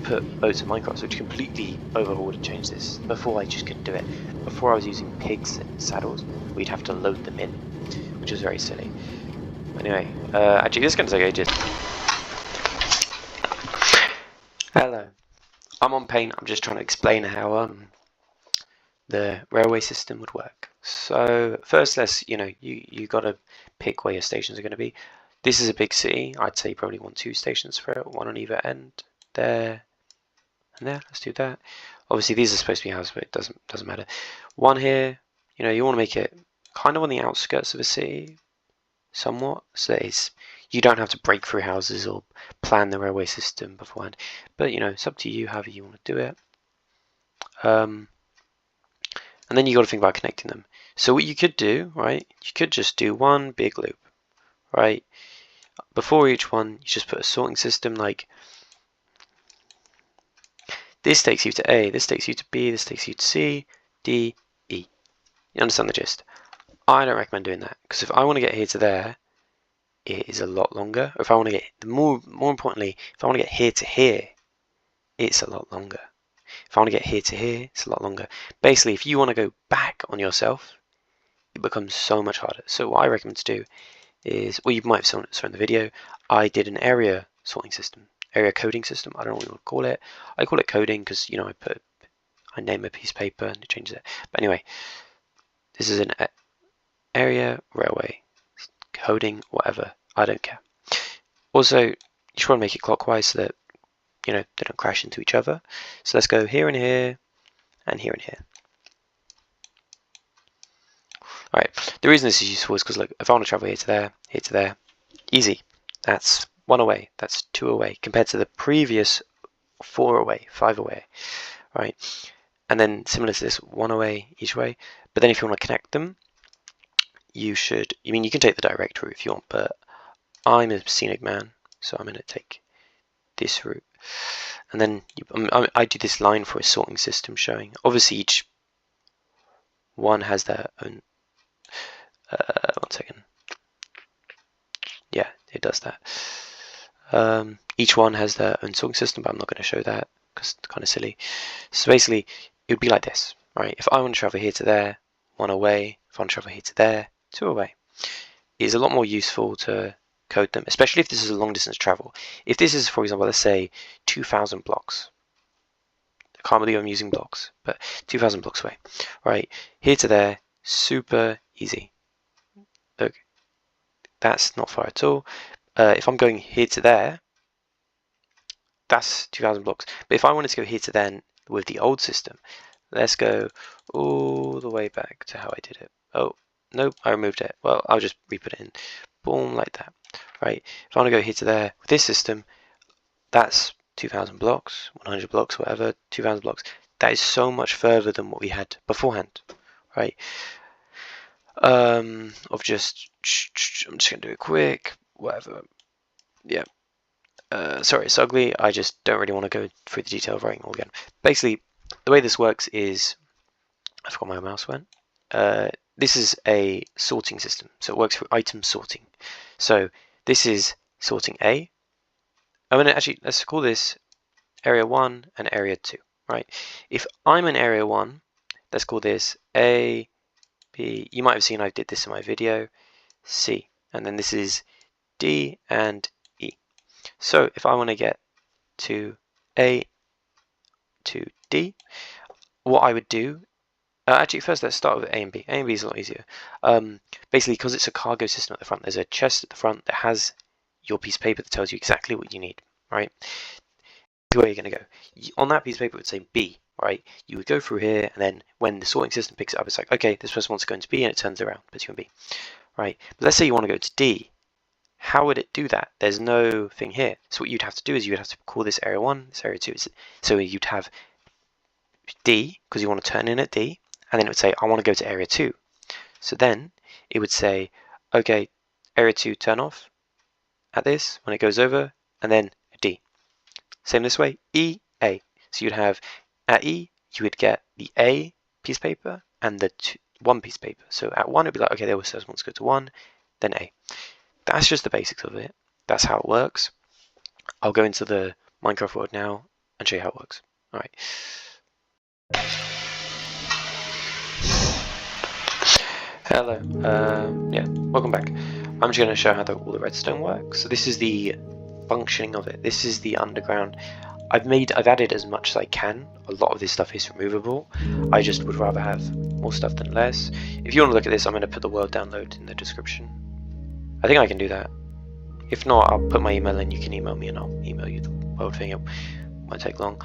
put boats in Minecraft, which completely overhauled and changed this. Before I just couldn't do it. Before I was using pigs and saddles, we'd have to load them in, which was very silly. Anyway, actually this is going to take ages. Hello, I'm on Paint. I'm just trying to explain how the railway system would work. So first, you got to pick where your stations are going to be. This is a big city. I'd say you probably want 2 stations for it, one on either end. There and there. Let's do that. Obviously these are supposed to be houses, but it doesn't matter. One here. You want to make it kind of on the outskirts of a city, somewhat, so that you don't have to break through houses or plan the railway system beforehand. But it's up to you, however you want to do it. And then you got to think about connecting them. So what you could do, right? You could just do one big loop, right? Before each one, you just put a sorting system like this takes you to A, this takes you to B, this takes you to C, D, E. You understand the gist? I don't recommend doing that, because if I want to get here to there, it is a lot longer. If I want to get, more importantly, if I want to get here to here, it's a lot longer. If I want to get here to here, it's a lot longer. Basically, if you want to go back on yourself, it becomes so much harder. So what I recommend to do is, well, you might have saw in the video, I did an area sorting system, area coding system. I don't know what you want to call it. I call it coding because I name a piece of paper and it changes it. But anyway, this is an area railway coding, whatever. I don't care. Also, you should want to make it clockwise so that they don't crash into each other. So let's go here and here and here and here. Alright, the reason this is useful is because look, if I want to travel here to there, easy. That's 1 away, that's 2 away, compared to the previous 4 away, 5 away, right? And then similar to this, 1 away each way. But then if you want to connect them, you can take the direct route if you want, but I'm a scenic man, so I'm going to take this route. And then I do this line for a sorting system showing. Obviously each one has their own. 1 second. Yeah, it does that. Each one has their own sorting system, but I'm not going to show that because it's kind of silly. So basically, it would be like this, right? If I want to travel here to there, 1 away. If I want to travel here to there, 2 away. It is a lot more useful to code them, especially if this is a long distance travel. If this is, for example, let's say 2,000 blocks. I can't believe I'm using blocks, but 2,000 blocks away, right? Here to there, super easy. Look, that's not far at all. If I'm going here to there, that's 2,000 blocks. But if I wanted to go here to then with the old system, let's go all the way back to how I did it. Oh, nope, I removed it. Well, I'll just re-put it in. Boom, like that. Right, if I want to go here to there with this system, that's 2,000 blocks, 100 blocks, whatever, 2,000 blocks. That is so much further than what we had beforehand, right? I'm just gonna do it quick, whatever. Yeah. Sorry, it's ugly. I just don't really want to go through the detail of writing all again. Basically, the way this works is, I forgot where my mouse went. This is a sorting system, so it works through item sorting. So this is sorting A. Actually, let's call this area 1 and area 2, right? If I'm in area 1, let's call this A, B. You might have seen I did this in my video. C, and then this is D and E. So if I want to get to A to D, what I would do, actually first let's start with A and B. A and B is a lot easier. Basically, because it's a cargo system at the front, there's a chest at the front that has your piece of paper that tells you exactly what you need, right? Where you're going to go. On that piece of paper it would say B, right? You would go through here, and then when the sorting system picks it up, it's like, okay, this person wants to go into B, and it turns around, puts you in B, right? But let's say you want to go to D. How would it do that? There's no thing here. So what you'd have to do is you would have to call this area 1, this area 2. So you'd have D, because you want to turn in at D, and then it would say, I want to go to area 2. So then it would say, okay, area 2 turn off at this when it goes over, and then D. Same this way, E, A. So you'd have, at E, you would get the A piece of paper and the 1 piece of paper. So at 1, it'd be like, okay, there was someone wants to go to 1, then A. That's just the basics of it. That's how it works. I'll go into the Minecraft world now and show you how it works. All right. Hello. Yeah, welcome back. I'm just going to show how all the redstone works. So this is the functioning of it. This is the underground. I've added as much as I can. A lot of this stuff is removable. I just would rather have more stuff than less. If you want to look at this, I'm going to put the world download in the description. I think I can do that. If not, I'll put my email in. You can email me and I'll email you the world thing. It won't take long.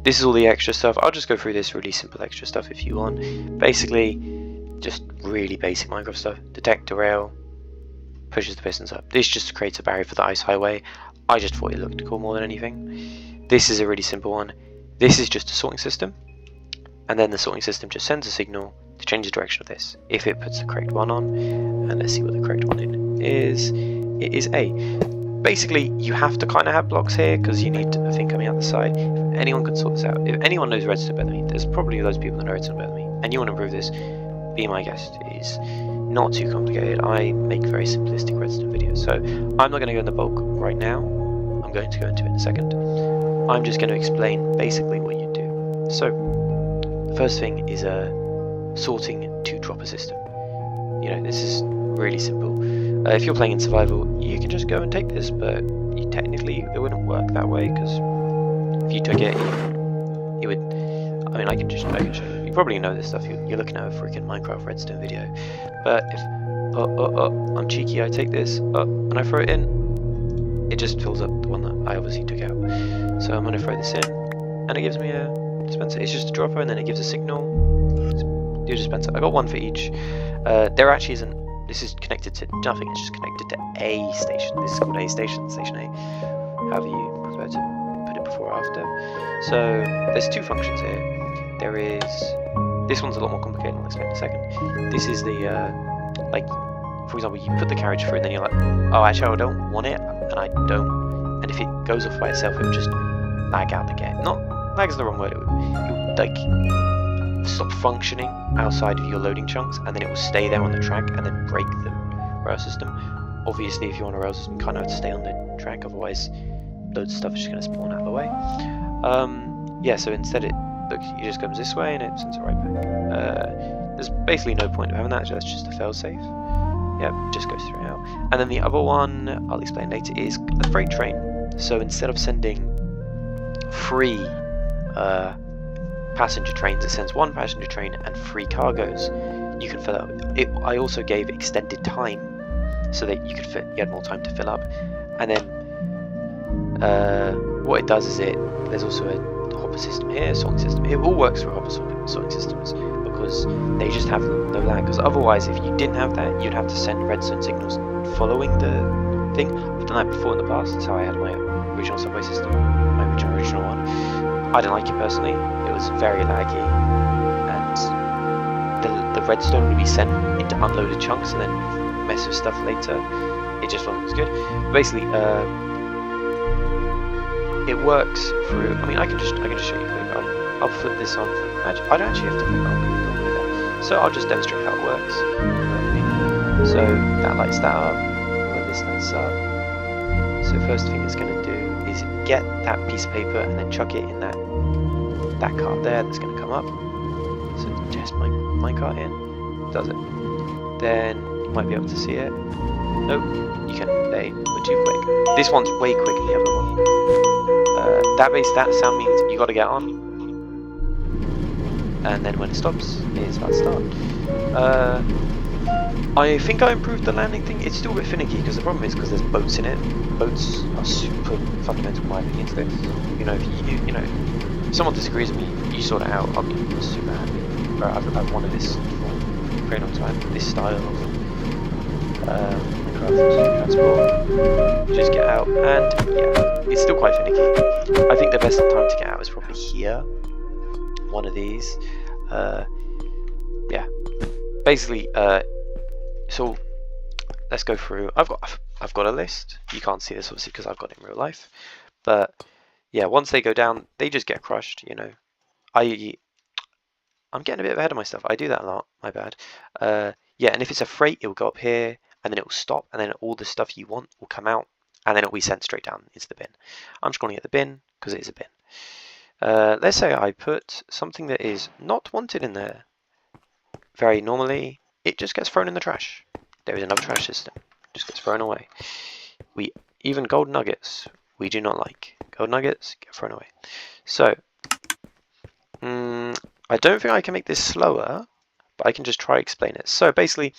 This is all the extra stuff. I'll just go through this really simple extra stuff if you want. Basically, just really basic Minecraft stuff. Detect derail, pushes the pistons up. This just creates a barrier for the ice highway. I just thought it looked cool more than anything. This is a really simple one. This is just a sorting system, and then the sorting system just sends a signal to change the direction of this. If it puts the correct one on, and let's see what the correct one is. It is A. Basically, you have to kind of have blocks here because you need a thing coming out the side. If anyone could sort this out, if anyone knows redstone better than me, there's probably those people that know redstone better than me, and you want to improve this, be my guest. It is not too complicated. I make very simplistic redstone videos, so I'm not going to go in the bulk right now. I'm going to go into it in a second. I'm just going to explain basically what you do. So the first thing is a sorting to dropper system. You know, this is really simple. If you're playing in survival, you can just go and take this, but technically it wouldn't work that way, because if you took it, it would. I mean, I can show you. You probably know this stuff. You're looking at a freaking Minecraft redstone video. But if I'm cheeky, I take this and I throw it in, it just fills up the one that I obviously took out. So I'm going to throw this in, and it gives me a dispenser. It's just a dropper, and then it gives a signal. Do a dispenser. I got one for each. There actually isn't. This is connected to nothing. It's just connected to A station. This is called A station. Station A. However you prefer to put it before or after. So there's two functions here. There is, this one's a lot more complicated, I'll explain in a second. This is the, like, for example, you put the carriage through and then you're like, oh, actually I don't want it, and I don't, and if it goes off by itself, it would just lag out the game. Not, lag is the wrong word, it would like, stop functioning outside of your loading chunks, and then it will stay there on the track, and then break the rail system. Obviously, if you want a rail system, you kind of have to stay on the track, otherwise loads of stuff is just going to spawn out of the way. Yeah, so instead it just comes this way and it sends it right back. There's basically no point of having that, that's just a failsafe. Yep, it just goes through now. And then the other one, I'll explain later, is a freight train. So instead of sending 3 passenger trains, it sends 1 passenger train and 3 cargoes. You can fill up. I also gave extended time so that you had more time to fill up. And then what it does is there's also a hopper system here, sorting system. It all works for hopper sorting systems because they just have no lag. Because otherwise, if you didn't have that, you'd have to send redstone signals following the thing. I've done that before in the past. That's how I had my original subway system, my original one. I didn't like it personally. It was very laggy, and the redstone would be sent into unloaded chunks and then mess with stuff later. It just wasn't as good. But basically, it works through. I mean, I can just show you quick. I'll flip this on. I don't actually have to flip it on. So I'll just demonstrate how it works. So that lights that up. When this lights up. So first thing it's going to do is get that piece of paper and then chuck it in that cart there. That's going to come up. So test my minecart in. Does it? Then you might be able to see it. Nope. You can. We're too quick. This one's way quicker than the other one. That sound means you got to get on, and then when it stops, it's about to start. I think I improved the landing thing. It's still a bit finicky because the problem is because there's boats in it. Boats are super fundamental in my opinion to this. You know, if someone disagrees with me, you sort it out. I'll be super happy. I've wanted this for a very long time. This style of transport. Just get out, and yeah, it's still quite finicky. I think the best time to get out is probably here. One of these. Yeah. Basically, so let's go through. I've got a list. You can't see this obviously because I've got it in real life. But yeah, once they go down, they just get crushed. You know, I'm getting a bit ahead of myself. I do that a lot. My bad. Yeah, and if it's a freight, it will go up here, and then it will stop, and then all the stuff you want will come out and then it'll be sent straight down into the bin. I'm just calling it the bin because it is a bin. Let's say I put something that is not wanted in there. Very normally, it just gets thrown in the trash. There is another trash system. Just gets thrown away. Even gold nuggets, we do not like. Gold nuggets get thrown away. So, I don't think I can make this slower, but I can just try explain it. So basically,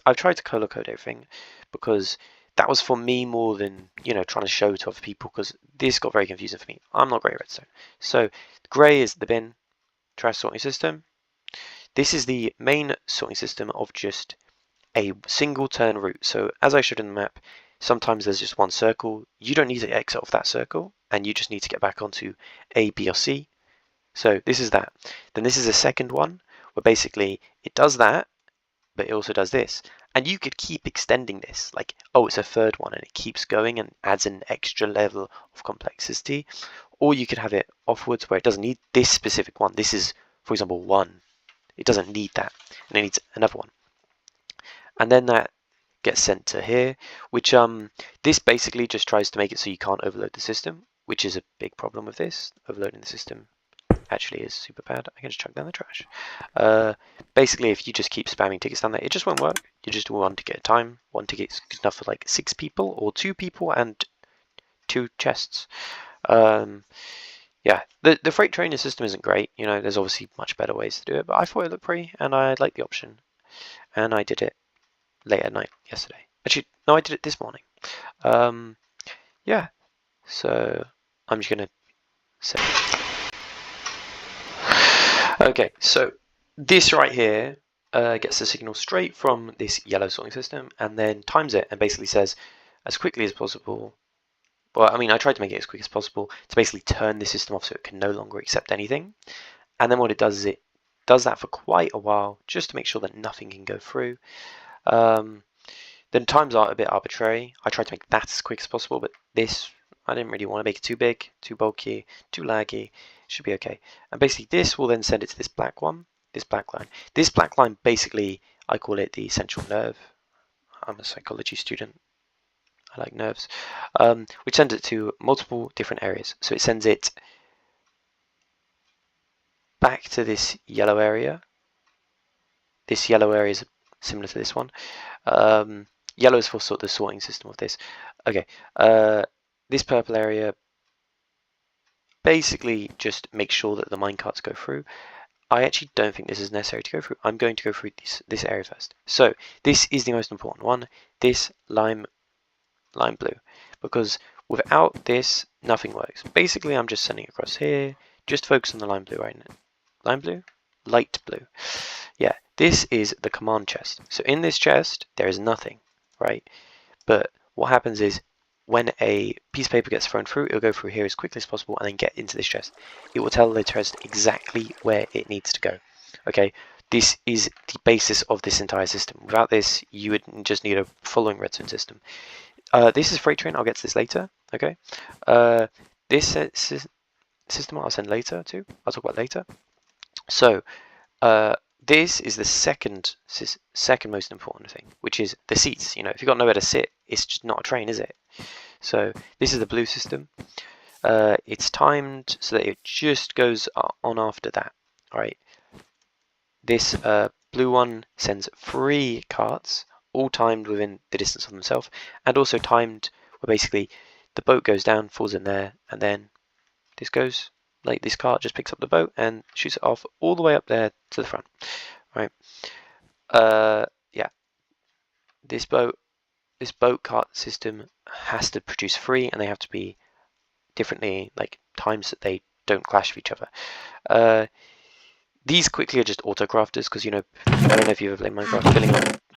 I've tried to color code everything because that was for me more than, trying to show to other people, because this got very confusing for me. I'm not great at redstone. So gray is the bin, trash sorting system. This is the main sorting system of just a single turn route. So as I showed in the map, sometimes there's just one circle. You don't need to exit off that circle, and you just need to get back onto A, B, or C. So this is that. Then this is a second one, where basically it does that, but it also does this. And you could keep extending this, like, oh, it's a third one, and it keeps going and adds an extra level of complexity. Or you could have it offwards, where it doesn't need this specific one. This is, for example, 1. It doesn't need that, and it needs another one. And then that gets sent to here, which this basically just tries to make it so you can't overload the system, which is a big problem with this. Overloading the system actually is super bad. I can just chuck down the trash. Basically, if you just keep spamming tickets down there, it just won't work. You just do 1 ticket at a time. 1 ticket is good enough for like 6 people, or 2 people and 2 chests. Yeah, the freight trainer system isn't great. There's obviously much better ways to do it, but I thought it looked pretty, and I liked the option. And I did it late at night yesterday. Actually, no, I did it this morning. Yeah, so I'm just gonna say. Okay, so this right here gets the signal straight from this yellow sorting system, and then times it and basically says as quickly as possible. Well, I mean, I tried to make it as quick as possible to basically turn the system off so it can no longer accept anything. And then what it does is it does that for quite a while, just to make sure that nothing can go through. Then times are a bit arbitrary. I tried to make that as quick as possible, but this, I didn't really want to make it too big, too bulky, too laggy. It should be okay. And basically this will then send it to this black one, this black line. This black line, basically, I call it the central nerve. I'm a psychology student. I like nerves. Which sends it to multiple different areas. So it sends it back to this yellow area. This yellow area is similar to this one. Yellow is for the sorting system of this. Okay, this purple area basically just makes sure that the minecarts go through. I actually don't think this is necessary to go through. I'm going to go through this area first. So this is the most important one, this lime blue, because without this, nothing works. Basically, I'm just sending across here. Just focus on the lime blue right now. Lime blue? Light blue. Yeah, this is the command chest. So in this chest, there is nothing, right? But what happens is, when a piece of paper gets thrown through, it'll go through here as quickly as possible and then get into this chest. It will tell the chest exactly where it needs to go. Okay, this is the basis of this entire system. Without this, you would just need a following redstone system. This is freight train. I'll get to this later. Okay, this system I'll send later too. I'll talk about later. So this is the second most important thing, which is the seats. If you've got nowhere to sit, it's just not a train, is it? So this is the blue system. It's timed so that it just goes on after that. All right. This blue one sends 3 carts, all timed within the distance of themselves, and also timed where basically the boat goes down, falls in there, and then this goes. Like, this cart just picks up the boat and shoots it off all the way up there to the front. Right. Yeah. This boat cart system has to produce 3, and they have to be differently, like times that they don't clash with each other. These quickly are just auto crafters, because I don't know if you've ever played Minecraft, filling up